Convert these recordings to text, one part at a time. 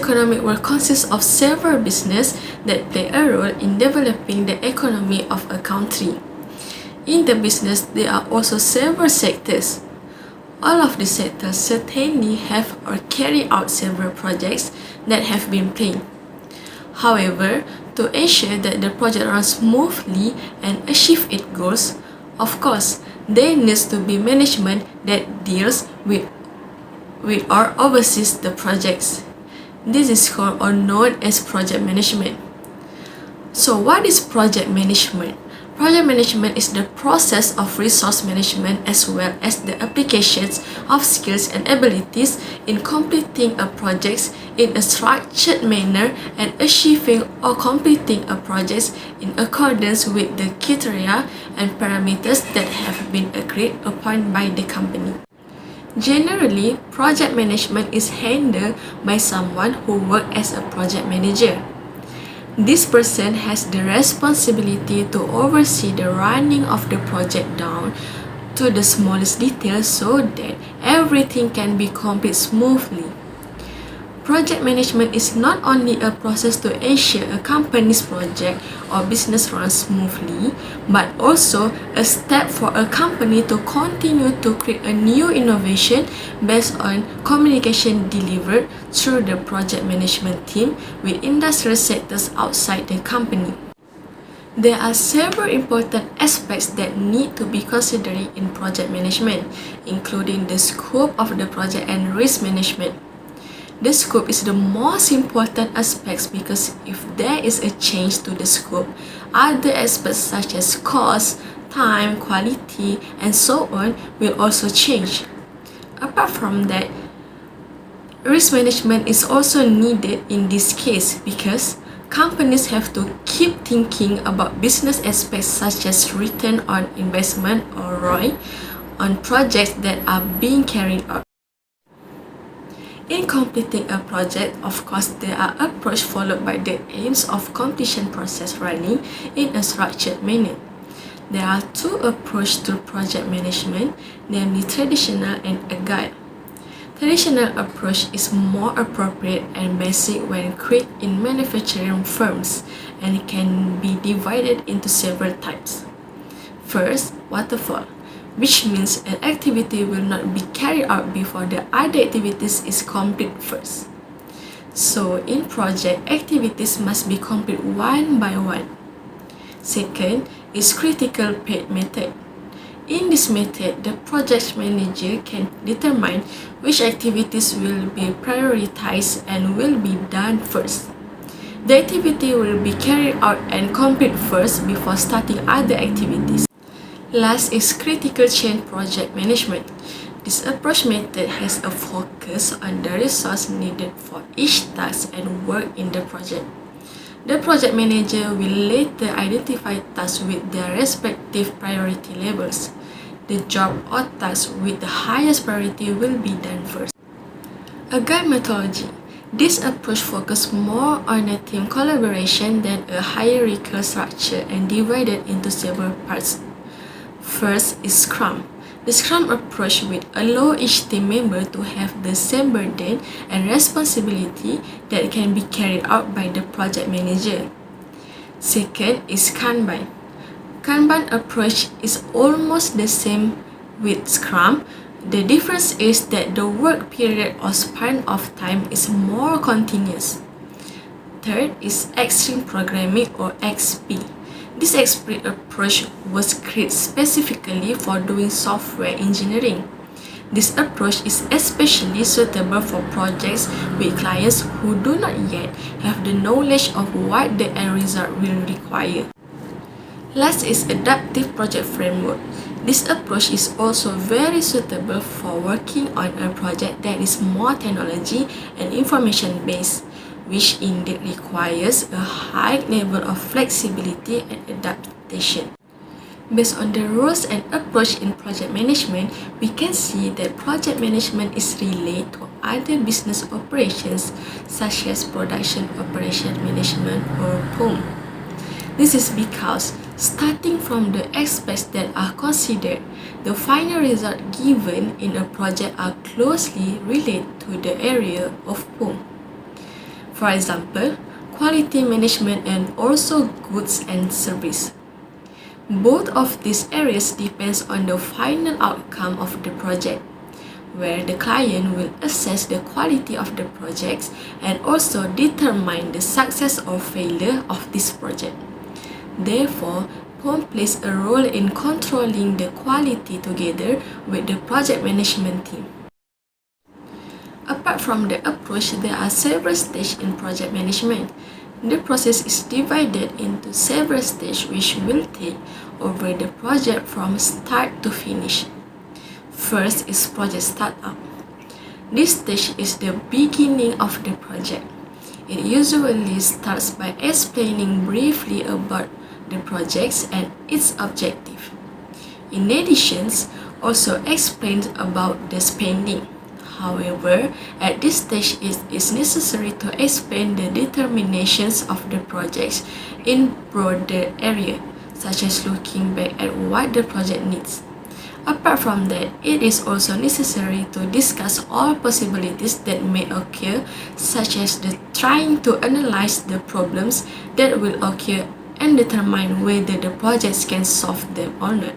economic will consist of several businesses that play a role in developing the economy of a country. In the business, there are also several sectors. All of the sectors certainly have or carry out several projects that have been planned. However, to ensure that the project runs smoothly and achieve its goals, of course, there needs to be management that deals with or oversees the projects. This is called or known as project management. So what is project management? Project management is the process of resource management as well as the applications of skills and abilities in completing a project in a structured manner and achieving or completing a project in accordance with the criteria and parameters that have been agreed upon by the company. Generally, project management is handled by someone who works as a project manager. This person has the responsibility to oversee the running of the project down to the smallest detail so that everything can be completed smoothly. Project management is not only a process to ensure a company's project or business runs smoothly, but also a step for a company to continue to create a new innovation based on communication delivered through the project management team with industrial sectors outside the company. There are several important aspects that need to be considered in project management, including the scope of the project and risk management. The scope is the most important aspect because if there is a change to the scope, other aspects such as cost, time, quality, and so on will also change. Apart from that, risk management is also needed in this case because companies have to keep thinking about business aspects such as return on investment or ROI on projects that are being carried out. In completing a project, of course, there are approaches followed by the aims of completion process running in a structured manner. There are two approaches to project management, namely traditional and agile. Traditional approach is more appropriate and basic when created in manufacturing firms and it can be divided into several types. First, waterfall, which means an activity will not be carried out before the other activities is complete first. So, in project, activities must be complete one by one. Second is critical path method. In this method, the project manager can determine which activities will be prioritized and will be done first. The activity will be carried out and complete first before starting other activities. Last is critical chain project management. This approach method has a focus on the resource needed for each task and work in the project. The project manager will later identify tasks with their respective priority levels. The job or task with the highest priority will be done first. Agile methodology. This approach focuses more on a team collaboration than a hierarchical structure and divided into several parts. First is Scrum. The Scrum approach will allow each team member to have the same burden and responsibility that can be carried out by the project manager. Second is Kanban. Kanban approach is almost the same with Scrum. The difference is that the work period or span of time is more continuous. Third is Extreme Programming or XP. This XP approach was created specifically for doing software engineering. This approach is especially suitable for projects with clients who do not yet have the knowledge of what the end result will require. Last is Adaptive Project Framework. This approach is also very suitable for working on a project that is more technology and information based, which indeed requires a high level of flexibility and adaptation. Based on the rules and approach in project management, we can see that project management is related to other business operations such as production operation management or POM. This is because starting from the aspects that are considered, the final result given in a project are closely related to the area of POM. For example, quality management and also goods and service. Both of these areas depends on the final outcome of the project, where the client will assess the quality of the projects and also determine the success or failure of this project. Therefore, POM plays a role in controlling the quality together with the project management team. Apart from the approach, there are several stages in project management. The process is divided into several stages which will take over the project from start to finish. First is project startup. This stage is the beginning of the project. It usually starts by explaining briefly about the projects and its objective. In addition, also explains about the spending. However, at this stage it is necessary to explain the determinations of the projects in broader area, such as looking back at what the project needs. Apart from that, it is also necessary to discuss all possibilities that may occur, such as trying to analyze the problems that will occur and determine whether the projects can solve them or not.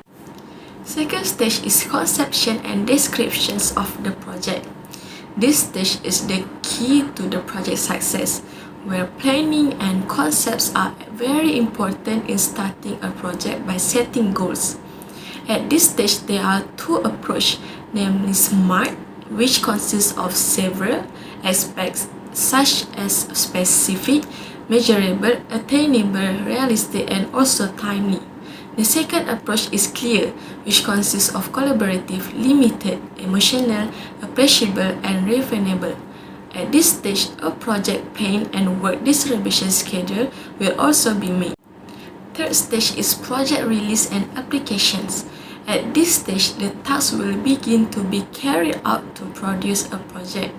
Second stage is conception and descriptions of the project. This stage is the key to the project success, where planning and concepts are very important in starting a project by setting goals. At this stage, there are two approaches, namely SMART, which consists of several aspects such as specific, measurable, attainable, realistic, and also timely. The second approach is CLEAR, which consists of collaborative, limited, emotional, appreciable, and refinable. At this stage, a project plan and work distribution schedule will also be made. Third stage is project release and applications. At this stage, the tasks will begin to be carried out to produce a project.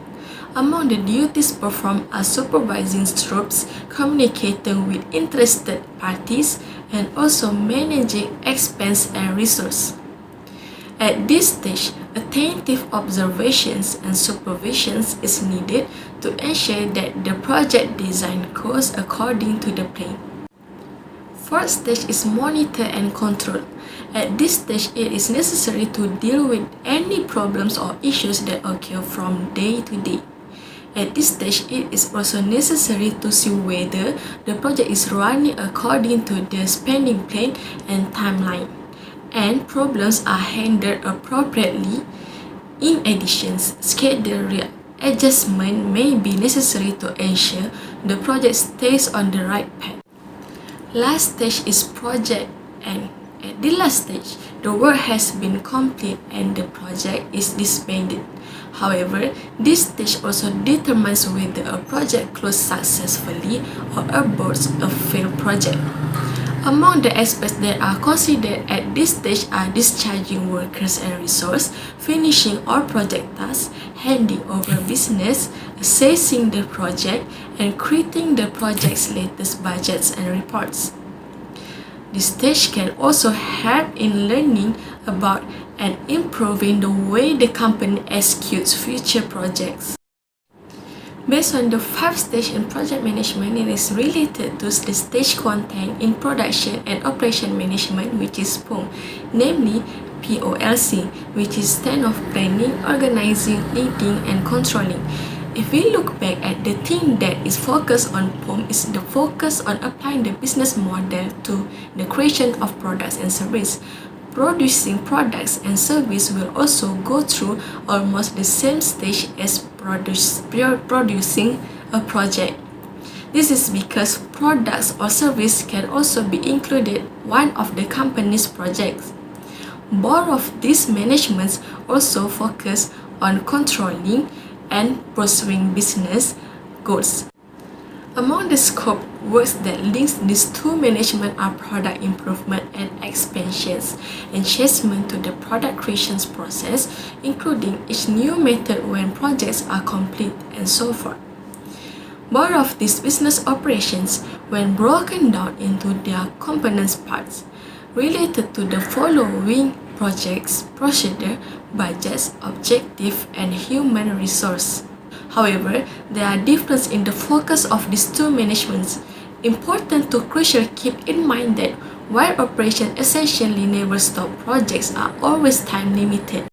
Among the duties performed are supervising troops, communicating with interested parties, and also managing expense and resource. At this stage, attentive observations and supervisions is needed to ensure that the project design goes according to the plan. Fourth stage is monitor and control. At this stage, it is necessary to deal with any problems or issues that occur from day to day. At this stage, it is also necessary to see whether the project is running according to the spending plan and timeline, and problems are handled appropriately. In addition, schedule readjustment may be necessary to ensure the project stays on the right path. Last stage is project end. At the last stage, the work has been completed and the project is disbanded. However, this stage also determines whether a project closed successfully or aborts a failed project. Among the aspects that are considered at this stage are discharging workers and resources, finishing all project tasks, handing over business, assessing the project, and creating the project's latest budgets and reports. This stage can also help in learning about and improving the way the company executes future projects. Based on the 5 stages in project management, it is related to the stage contained in production and operation management, which is POM, namely POLC, which is stand of planning, organizing, leading, and controlling. If we look back at the thing that is focused on POM is the focus on applying the business model to the creation of products and service. Producing products and service will also go through almost the same stage as producing a project. This is because products or service can also be included one of the company's projects. Both of these managements also focus on controlling and pursuing business goals. Among the scope works that links these two management are product improvement and expansions, enhancement to the product creation process, including each new method when projects are complete, and so forth. Both of these business operations, when broken down into their component parts, related to the following projects, procedure, budgets, objective, and human resource. However, there are differences in the focus of these two managements. Important to crucial keep in mind that while operations essentially never stop, projects are always time limited.